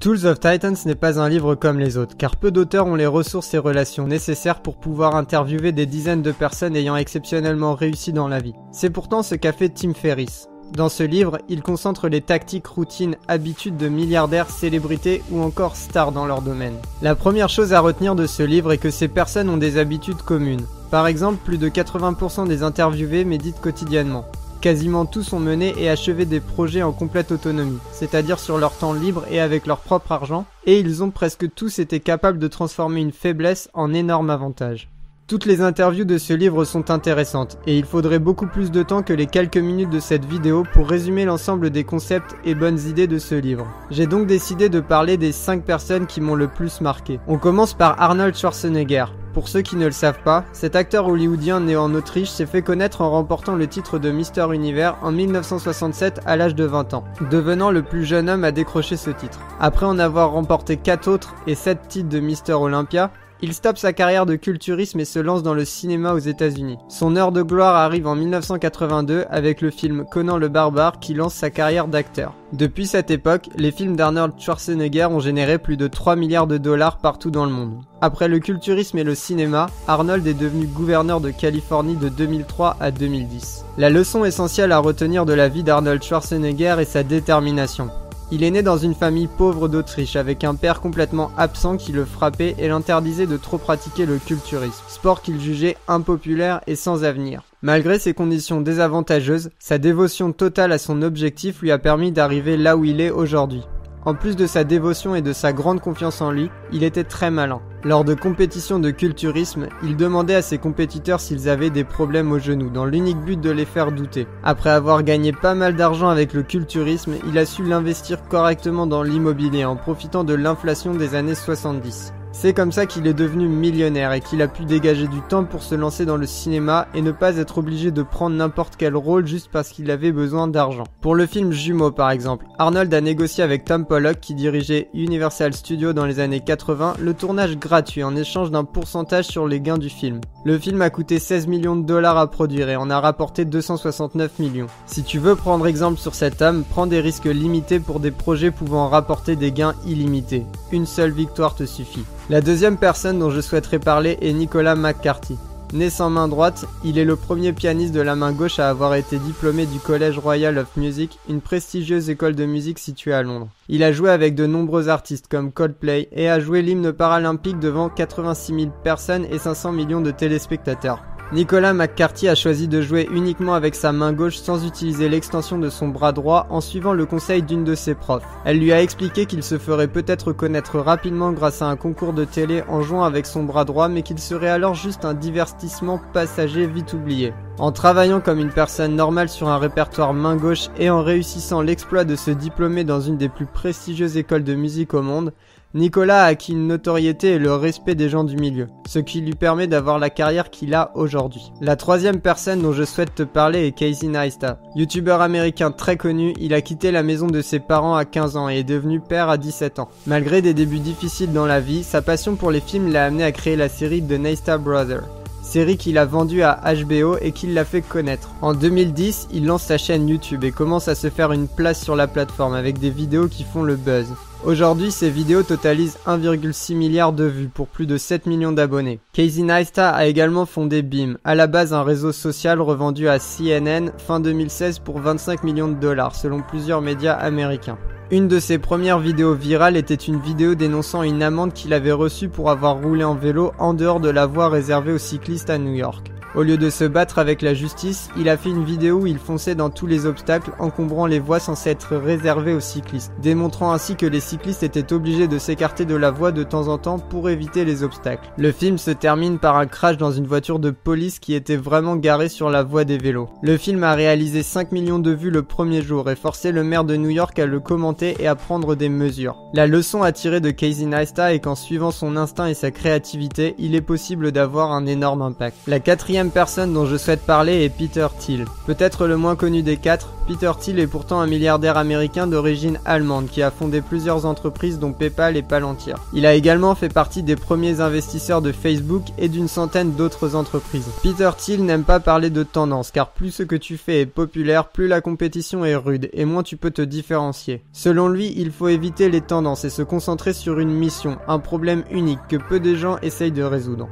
Tools of Titans n'est pas un livre comme les autres, car peu d'auteurs ont les ressources et relations nécessaires pour pouvoir interviewer des dizaines de personnes ayant exceptionnellement réussi dans la vie. C'est pourtant ce qu'a fait Tim Ferriss. Dans ce livre, il concentre les tactiques, routines, habitudes de milliardaires, célébrités ou encore stars dans leur domaine. La première chose à retenir de ce livre est que ces personnes ont des habitudes communes. Par exemple, plus de 80% des interviewés méditent quotidiennement. Quasiment tous ont mené et achevé des projets en complète autonomie, c'est-à-dire sur leur temps libre et avec leur propre argent, et ils ont presque tous été capables de transformer une faiblesse en énorme avantage. Toutes les interviews de ce livre sont intéressantes, et il faudrait beaucoup plus de temps que les quelques minutes de cette vidéo pour résumer l'ensemble des concepts et bonnes idées de ce livre. J'ai donc décidé de parler des 5 personnes qui m'ont le plus marqué. On commence par Arnold Schwarzenegger. Pour ceux qui ne le savent pas, cet acteur hollywoodien né en Autriche s'est fait connaître en remportant le titre de Mister Univers en 1967 à l'âge de 20 ans, devenant le plus jeune homme à décrocher ce titre. Après en avoir remporté 4 autres et 7 titres de Mister Olympia, il stoppe sa carrière de culturisme et se lance dans le cinéma aux États-Unis. Son heure de gloire arrive en 1982 avec le film Conan le Barbare qui lance sa carrière d'acteur. Depuis cette époque, les films d'Arnold Schwarzenegger ont généré plus de 3 milliards de dollars partout dans le monde. Après le culturisme et le cinéma, Arnold est devenu gouverneur de Californie de 2003 à 2010. La leçon essentielle à retenir de la vie d'Arnold Schwarzenegger est sa détermination. Il est né dans une famille pauvre d'Autriche avec un père complètement absent qui le frappait et l'interdisait de trop pratiquer le culturisme, sport qu'il jugeait impopulaire et sans avenir. Malgré ces conditions désavantageuses, sa dévotion totale à son objectif lui a permis d'arriver là où il est aujourd'hui. En plus de sa dévotion et de sa grande confiance en lui, il était très malin. Lors de compétitions de culturisme, il demandait à ses compétiteurs s'ils avaient des problèmes aux genoux, dans l'unique but de les faire douter. Après avoir gagné pas mal d'argent avec le culturisme, il a su l'investir correctement dans l'immobilier en profitant de l'inflation des années 70. C'est comme ça qu'il est devenu millionnaire et qu'il a pu dégager du temps pour se lancer dans le cinéma et ne pas être obligé de prendre n'importe quel rôle juste parce qu'il avait besoin d'argent. Pour le film Jumeaux par exemple, Arnold a négocié avec Tom Pollock qui dirigeait Universal Studios dans les années 80 le tournage gratuit en échange d'un pourcentage sur les gains du film. Le film a coûté 16 millions de dollars à produire et en a rapporté 269 millions. Si tu veux prendre exemple sur cet homme, prends des risques limités pour des projets pouvant rapporter des gains illimités. Une seule victoire te suffit. La deuxième personne dont je souhaiterais parler est Nicolas McCarthy. Né sans main droite, il est le premier pianiste de la main gauche à avoir été diplômé du College Royal of Music, une prestigieuse école de musique située à Londres. Il a joué avec de nombreux artistes comme Coldplay et a joué l'hymne paralympique devant 86 000 personnes et 500 millions de téléspectateurs. Nicolas McCarthy a choisi de jouer uniquement avec sa main gauche sans utiliser l'extension de son bras droit en suivant le conseil d'une de ses profs. Elle lui a expliqué qu'il se ferait peut-être connaître rapidement grâce à un concours de télé en jouant avec son bras droit mais qu'il serait alors juste un divertissement passager vite oublié. En travaillant comme une personne normale sur un répertoire main gauche et en réussissant l'exploit de se diplômer dans une des plus prestigieuses écoles de musique au monde, Nicolas a acquis une notoriété et le respect des gens du milieu, ce qui lui permet d'avoir la carrière qu'il a aujourd'hui. La troisième personne dont je souhaite te parler est Casey Neistat. Youtubeur américain très connu, il a quitté la maison de ses parents à 15 ans et est devenu père à 17 ans. Malgré des débuts difficiles dans la vie, sa passion pour les films l'a amené à créer la série The Neistat Brothers. Série qu'il a vendue à HBO et qui l'a fait connaître. En 2010, il lance sa chaîne YouTube et commence à se faire une place sur la plateforme avec des vidéos qui font le buzz. Aujourd'hui, ces vidéos totalisent 1,6 milliard de vues pour plus de 7 millions d'abonnés. Casey Neistat a également fondé Beam, à la base un réseau social revendu à CNN fin 2016 pour 25 millions de dollars selon plusieurs médias américains. Une de ses premières vidéos virales était une vidéo dénonçant une amende qu'il avait reçue pour avoir roulé en vélo en dehors de la voie réservée aux cyclistes à New York. Au lieu de se battre avec la justice, il a fait une vidéo où il fonçait dans tous les obstacles, encombrant les voies censées être réservées aux cyclistes, démontrant ainsi que les cyclistes étaient obligés de s'écarter de la voie de temps en temps pour éviter les obstacles. Le film se termine par un crash dans une voiture de police qui était vraiment garée sur la voie des vélos. Le film a réalisé 5 millions de vues le premier jour et forcé le maire de New York à le commenter et à prendre des mesures. La leçon à tirer de Casey Neistat est qu'en suivant son instinct et sa créativité, il est possible d'avoir un énorme impact. La quatrième quatrième personne dont je souhaite parler est Peter Thiel. Peut-être le moins connu des quatre, Peter Thiel est pourtant un milliardaire américain d'origine allemande qui a fondé plusieurs entreprises dont PayPal et Palantir. Il a également fait partie des premiers investisseurs de Facebook et d'une centaine d'autres entreprises. Peter Thiel n'aime pas parler de tendance car plus ce que tu fais est populaire, plus la compétition est rude et moins tu peux te différencier. Selon lui, il faut éviter les tendances et se concentrer sur une mission, un problème unique que peu de gens essayent de résoudre.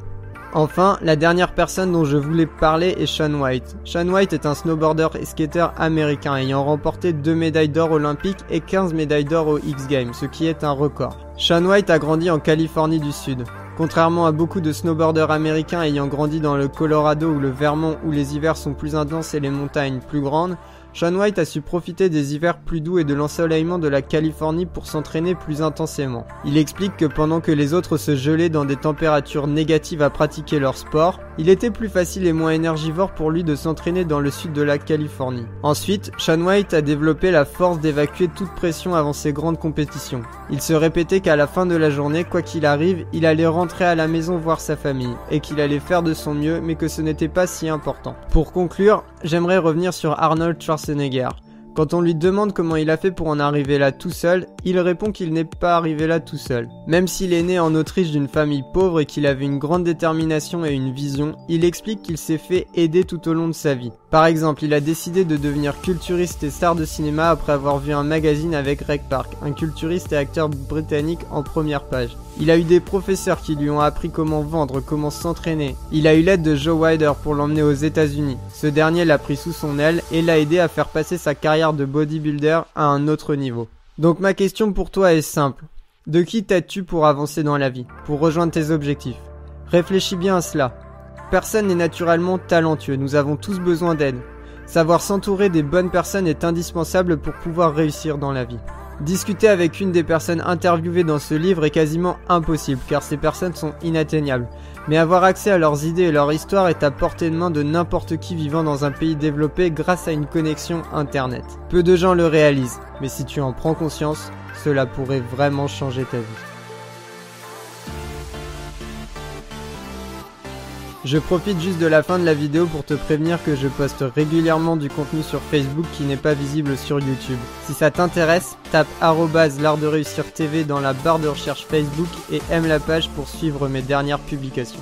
Enfin, la dernière personne dont je voulais parler est Shaun White. Shaun White est un snowboarder et skater américain ayant remporté 2 médailles d'or olympiques et 15 médailles d'or aux X Games, ce qui est un record. Shaun White a grandi en Californie du Sud. Contrairement à beaucoup de snowboarders américains ayant grandi dans le Colorado ou le Vermont où les hivers sont plus intenses et les montagnes plus grandes, Shaun White a su profiter des hivers plus doux et de l'ensoleillement de la Californie pour s'entraîner plus intensément. Il explique que pendant que les autres se gelaient dans des températures négatives à pratiquer leur sport, il était plus facile et moins énergivore pour lui de s'entraîner dans le sud de la Californie. Ensuite, Shaun White a développé la force d'évacuer toute pression avant ses grandes compétitions. Il se répétait qu'à la fin de la journée, quoi qu'il arrive, il allait rentrer à la maison voir sa famille, et qu'il allait faire de son mieux, mais que ce n'était pas si important. Pour conclure, j'aimerais revenir sur Arnold Schwarzenegger. Quand on lui demande comment il a fait pour en arriver là tout seul, il répond qu'il n'est pas arrivé là tout seul. Même s'il est né en Autriche d'une famille pauvre et qu'il avait une grande détermination et une vision, il explique qu'il s'est fait aider tout au long de sa vie. Par exemple, il a décidé de devenir culturiste et star de cinéma après avoir vu un magazine avec Ray Park, un culturiste et acteur britannique en première page. Il a eu des professeurs qui lui ont appris comment vendre, comment s'entraîner. Il a eu l'aide de Joe Wilder pour l'emmener aux États-Unis. Ce dernier l'a pris sous son aile et l'a aidé à faire passer sa carrière de bodybuilder à un autre niveau. Donc ma question pour toi est simple. De qui t'aides-tu pour avancer dans la vie, pour rejoindre tes objectifs? Réfléchis bien à cela. Personne n'est naturellement talentueux, nous avons tous besoin d'aide. Savoir s'entourer des bonnes personnes est indispensable pour pouvoir réussir dans la vie. Discuter avec une des personnes interviewées dans ce livre est quasiment impossible car ces personnes sont inatteignables. Mais avoir accès à leurs idées et leur histoire est à portée de main de n'importe qui vivant dans un pays développé grâce à une connexion internet. Peu de gens le réalisent, mais si tu en prends conscience, cela pourrait vraiment changer ta vie. Je profite juste de la fin de la vidéo pour te prévenir que je poste régulièrement du contenu sur Facebook qui n'est pas visible sur YouTube. Si ça t'intéresse, tape @l'art de réussir TV dans la barre de recherche Facebook et aime la page pour suivre mes dernières publications.